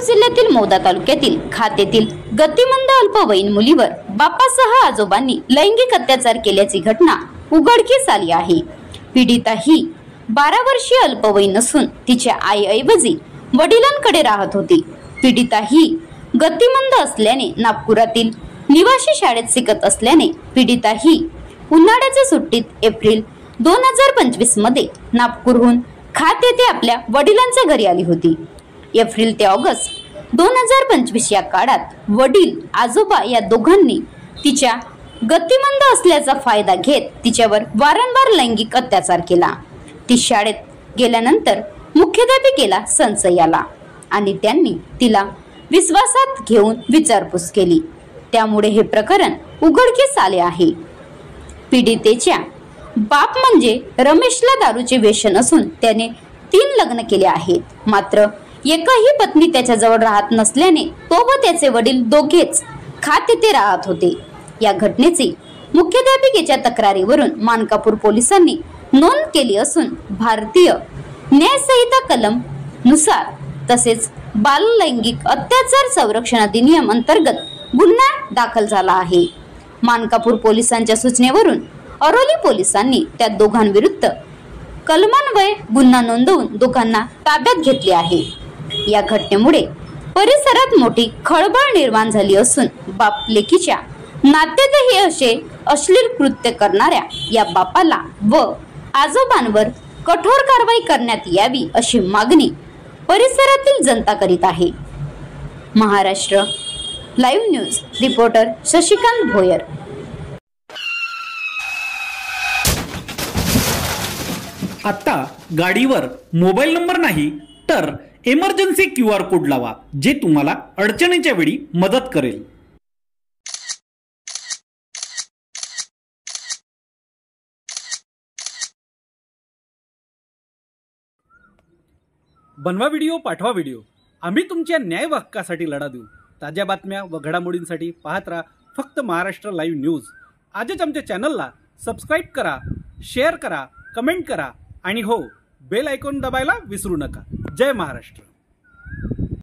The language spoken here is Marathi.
जिल्ह्यातील मौदा तालुक्यातील खात येथील गतिमंद अल्पवयीन मुलीवर बापासह आजोबांनी लैंगिक अत्याचार केल्याची घटना उघडकीस आली आहे। पीडिता ही 12 वर्षीय अल्पवयीन असून तिच्या आईऐवजी वडिलांकडे राहत होती। पीडिता ही गतिमंद असल्याने नागपुरातील निवासी शाळेत शिकत असल्याने पीडिता ही उन्हाळ्याच्या सुट्टीत एप्रिल 2025 मध्ये नागपूरहून खात येथे आपल्या वडिलांच्या घरी आली होती। एप्रिल ते ऑगस्ट 2025 या काळात वडील आजोबा या दोघांनी तिच्या गतिमंद असल्याचा फायदा घेत तिच्यावर वारंवार लैंगिक अत्याचार केला। ती शाळेत गेल्यानंतर मुख्याध्यापिकेला संशय आला आणि त्यांनी तिला विश्वासात घेऊन विचारपूस केली। त्यामुळे हे प्रकरण उघडकीस आले आहे। पीडितेच्या बाप म्हणजे रमेशला दारूचे व्यसन असून त्याने 3 लग्न केले आहेत। मात्र एकही पत्नी त्याच्याजवळ राहत नसल्याने तो व त्याचे वडील दोघेच खात येथे राहत होते। या घटनेची मुख्याध्यापिकेच्या तक्रारीवरून मानकापूर पोलिसांनी नोंद केली असून भारतीय न्याय संहिता कलम नुसार तसेच बाल लैंगिक अत्याचार संरक्षण अधिनियम अंतर्गत गुन्हा दाखल झाला आहे। मानकापूर पोलिसांच्या सूचनेवरून अरोली पोलिसांनी त्या दोघांविरुद्ध कलमान्वये गुन्हा नोंदवून दोघांना ताब्यात घेतले आहे। या घटनेमुळे परिसरात मोठी खळबळ निर्माण झाली असून बाप लेकीच्या नात्यातही असे अश्लील कृत्य करणाऱ्या या बापाला व आजोबांवर कठोर कारवाई करण्यात यावी अशी मागणी परिसरातील जनता करीत आहे। Maharashtra live news reporter Shashikant Bhoyar. आता गाडीवर मोबाईल नंबर नाही तर इमर्जन्सी QR कोड लावा, जे तुम्हाला अडचणीच्या वेळी मदत करेल। बनवा व्हिडिओ, पाठवा व्हिडिओ, आम्ही तुमच्या न्याय हक्कासाठी लढा देऊ। ताज्या बातम्या व घडामोडींसाठी पाहत राहा फक्त महाराष्ट्र लाईव्ह न्यूज। आजच आमच्या चॅनलला सबस्क्राईब करा, शेअर करा, कमेंट करा आणि हो, बेल आयकॉन दाबायला विसरू नका। जय महाराष्ट्र।